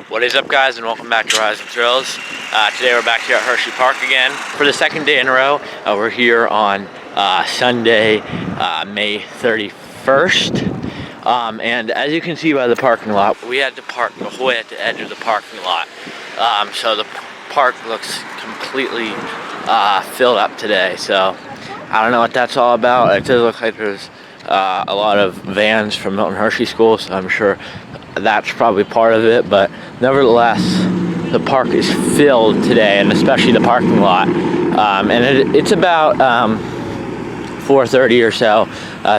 What is up, guys, and welcome back to Rise and Thrills. Today we're back here at Hersheypark again for the second day in a row. We're here on Sunday, May 31st. And as you can see by the parking lot, we had to park the whole way at the edge of the parking lot. So the park looks completely filled up today. So I don't know what that's all about. It does look like there's a lot of vans from Milton Hershey School, so I'm sure that's probably part of it, but nevertheless, the park is filled today, and especially the parking lot. And it's about 4:30 or so,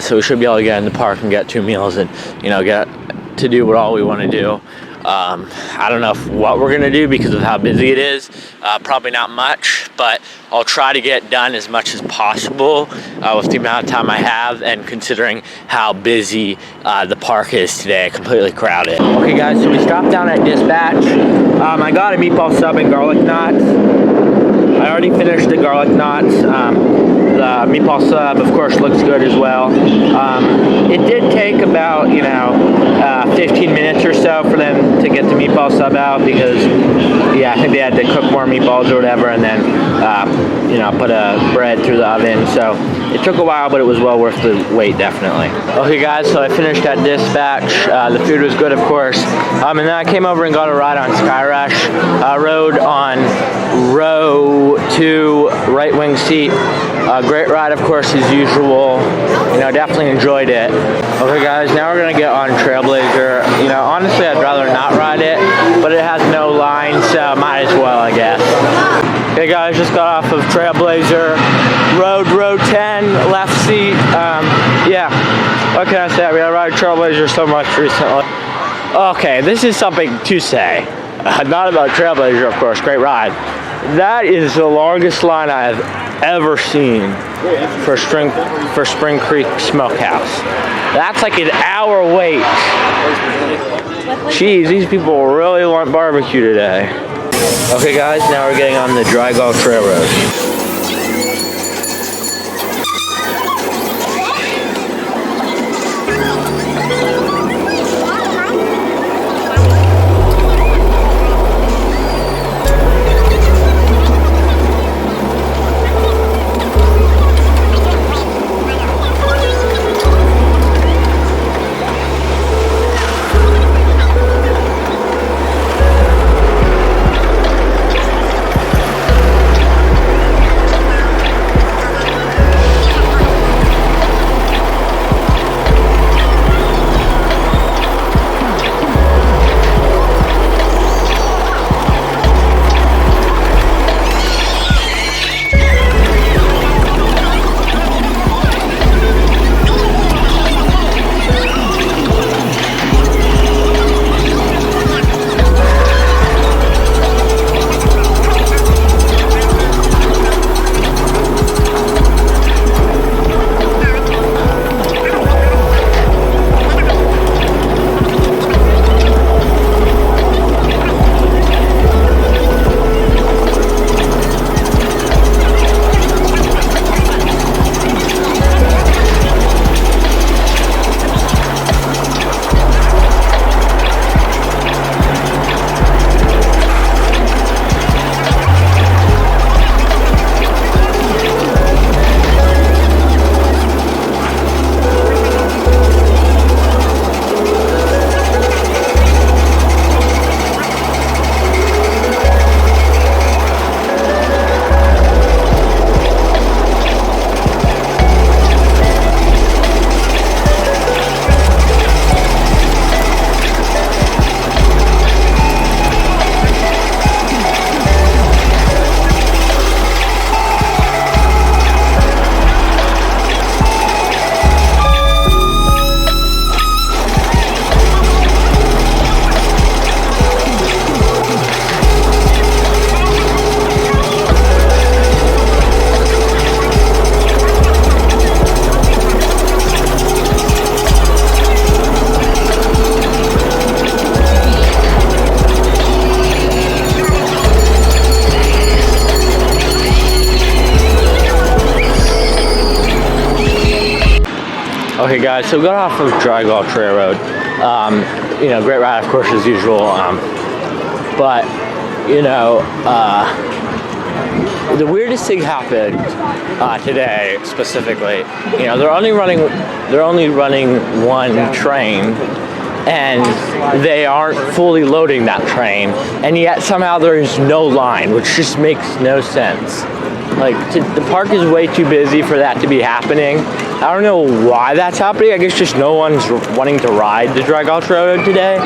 so we should be able to get in the park and get 2 meals and, you know, get to do what all we want to do. I don't know what we're gonna do because of how busy it is. Probably not much, but I'll try to get done as much as possible with the amount of time I have, and considering how busy the park is today, completely crowded. Okay, guys, so we stopped down at Dispatch. I got a meatball sub and garlic knots. I already finished the garlic knots. The meatball sub, of course, looks good as well. It did take about, 15 minutes or so for them to get the meatball sub out because, I think they had to cook more meatballs or whatever, and then, put a bread through the oven. So it took a while, but it was well worth the wait, definitely. Okay, guys, so I finished at Dispatch. The food was good, of course. And then I came over and got a ride on Skyrush. Rode on row 2, right wing seat. Great ride, of course, as usual. Definitely enjoyed it. Okay, guys, now we're gonna get on Trailblazer. Honestly, I'd rather not ride it, but it has no line, so might as well, I guess. Okay, guys, just got off of Trailblazer. Row 10, left seat. What can I say? I ride Trailblazer so much recently. Okay, this is something to say. Not about Trailblazer, of course, great ride. That is the longest line I have ever seen for Spring Creek Smokehouse. That's like an hour wait. Jeez, these people really want barbecue today. Okay, guys, now we're getting on the Dry Gulch Railroad. Okay, guys, so we got off of Dry Gulch Railroad. Great ride, of course, as usual. but you know, the weirdest thing happened today specifically. You know, they're only running one train, and they aren't fully loading that train, and yet somehow there is no line, which just makes no sense. Like, the park is way too busy for that to be happening. I don't know why that's happening. I guess just no one's wanting to ride the Drag Ultra Road today.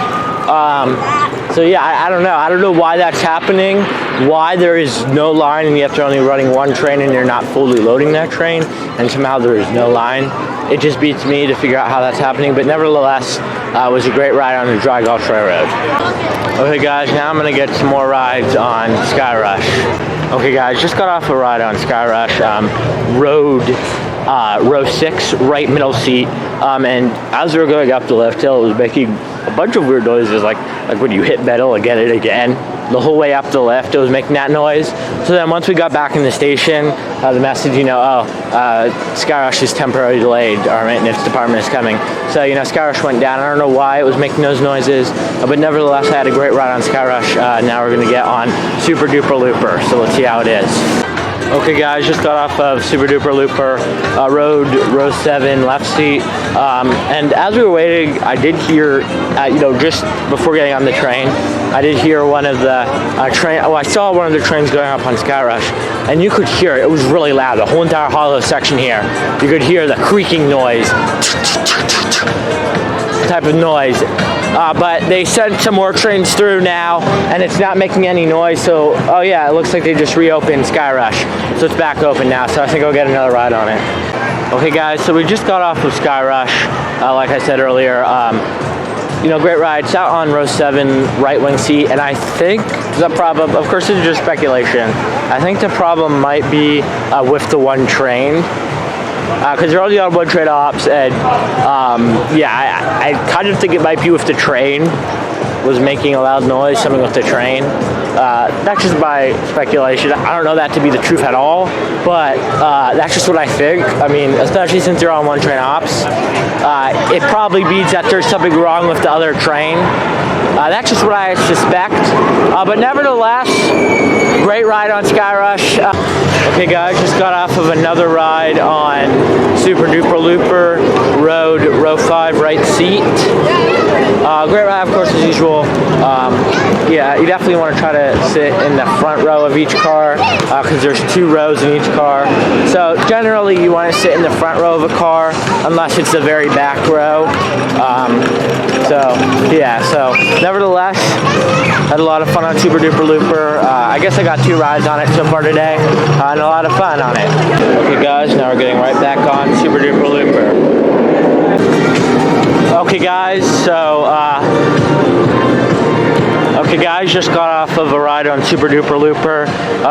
So yeah, I don't know. I don't know why that's happening, why there is no line and yet they're only running one train and they're not fully loading that train, and somehow there is no line. It just beats me to figure out how that's happening, but nevertheless, it was a great ride on the Drag Ultra Road. Okay guys, now I'm gonna get some more rides on Sky Rush. Okay guys, just got off a ride on Sky Rush, row 6, right middle seat, and as we were going up the lift hill, it was making a bunch of weird noises, like when you hit metal and get it again. The whole way up the lift, it was making that noise. So then once we got back in the station, the message, Sky Rush is temporarily delayed, our maintenance department is coming. So, Sky Rush went down. I don't know why it was making those noises, but nevertheless, I had a great ride on Sky Rush. Now we're gonna get on Super Duper Looper, so let's see how it is. Okay guys, just got off of Super Duper Looper, row 7, left seat, and as we were waiting, I did hear, just before getting on the train, I did hear one of the I saw one of the trains going up on Sky Rush, and you could hear it. It was really loud, the whole entire hollow section here. You could hear the creaking noise, type of noise. But they sent some more trains through now, and it's not making any noise, so, oh yeah, it looks like they just reopened Sky Rush. So it's back open now, so I think I'll get another ride on it. Okay guys, so we just got off of Sky Rush, like I said earlier. Great ride. Sat on row 7, right wing seat, and I think the problem, of course this is just speculation, I think the problem might be with the one train. Because they're only on one train ops, and I kind of think it might be with the train was making a loud noise, something with the train. That's just my speculation. I don't know that to be the truth at all, but that's just what I think. I mean, especially since they're on one train ops, it probably means that there's something wrong with the other train. That's just what I suspect. But nevertheless, great ride on Sky Rush. Okay guys, just got off of another ride on Super Duper Looper, row 5, right seat. Great ride, of course, as usual. You definitely want to try to sit in the front row of each car, because there's 2 rows in each car. So generally you want to sit in the front row of a car, unless it's the very back row. So nevertheless, had a lot of fun on Super Duper Looper. I guess I got 2 rides on it so far today, and a lot of fun on it. Okay guys, now we're getting right back on Super Duper Looper. Okay guys, just got off of a ride on Super Duper Looper,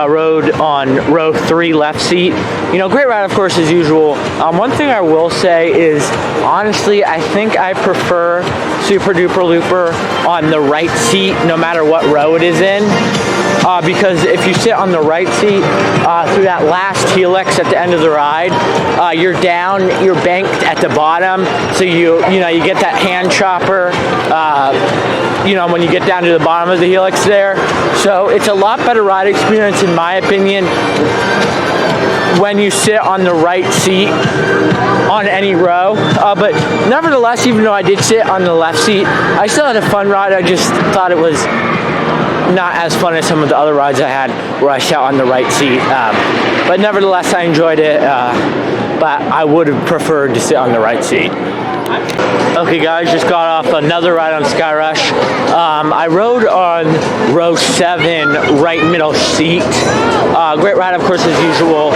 rode on row 3, left seat. Great ride, of course, as usual. One thing I will say is, honestly, I think I prefer Super Duper Looper on the right seat, no matter what row it is in. Because if you sit on the right seat through that last helix at the end of the ride, you're down, you're banked at the bottom, so you get that hand chopper, when you get down to the bottom of the helix there. So it's a lot better ride experience, in my opinion, when you sit on the right seat on any row. But nevertheless, even though I did sit on the left seat, I still had a fun ride. I just thought it was not as fun as some of the other rides I had where I sat on the right seat. But nevertheless, I enjoyed it. But I would have preferred to sit on the right seat. Okay guys, just got off another ride on Sky Rush. I rode on row 7, right middle seat. Great ride, of course, as usual.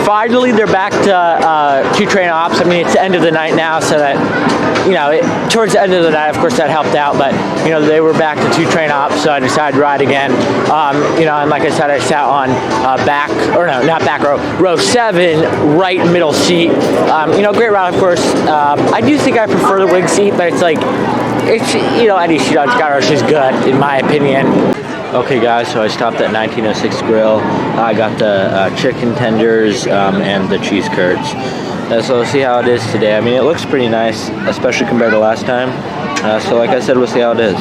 Finally, they're back to 2 train ops. I mean, it's the end of the night now, so that, towards the end of the night, of course, that helped out. But, they were back to 2 train ops, so I decided to ride again. And like I said, I sat on row 7, right middle seat. Great ride, of course. I do think I prefer the wing seat, but any seat on Sky Rush is good, in my opinion. Okay guys, so I stopped at 1906 Grill. I got the chicken tenders and the cheese curds. So let's see how it is today. I mean, it looks pretty nice, especially compared to last time. So like I said, we'll see how it is.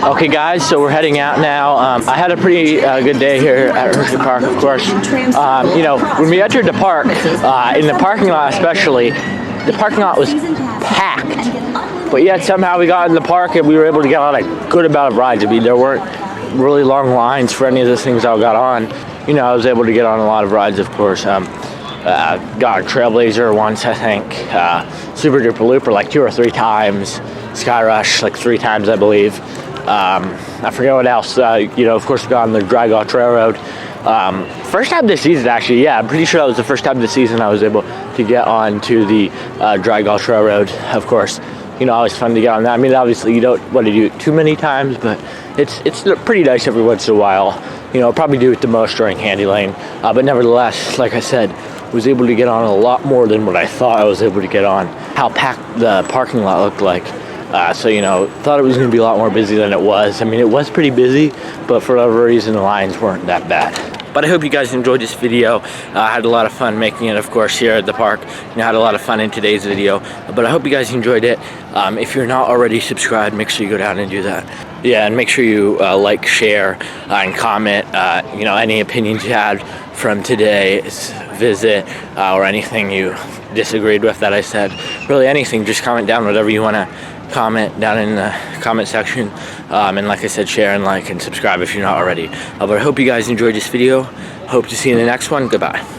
Okay guys, so we're heading out now. I had a pretty good day here at Hersheypark, of course. You know, when we entered the park, in the parking lot especially, the parking lot was packed. But yet somehow we got in the park and we were able to get on a good amount of rides. I mean, there weren't really long lines for any of the things I got on. You know, I was able to get on a lot of rides, of course. Got on Trailblazer once, I think. Super Duper Looper like 2 or 3 times. Sky Rush like 3 times, I believe. I forget what else. You know, of course, we got on the Dry Gulch Railroad. First time this season, actually. Yeah, I'm pretty sure that was the first time this season I was able to get on to the Dry Gulch Railroad, of course. You know, always fun to get on that. I mean, obviously, you don't want to do it too many times, but it's pretty nice every once in a while. You know, probably do it the most during Handy Lane. But nevertheless, like I said, was able to get on a lot more than what I thought I was able to get on. How packed the parking lot looked like. So, you know, thought it was going to be a lot more busy than it was. I mean, it was pretty busy, but for whatever reason, the lines weren't that bad. But I hope you guys enjoyed this video. I had a lot of fun making it, of course, here at the park. You know, had a lot of fun in today's video. But I hope you guys enjoyed it. If you're not already subscribed, make sure you go down and do that. Yeah, and make sure you like, share, and comment, you know, any opinions you had from today's visit or anything you disagreed with that I said. Really anything, just comment down whatever you want to comment down in the comment section. And like I said, share and like and subscribe if you're not already. But I hope you guys enjoyed this video. Hope to see you in the next one. Goodbye.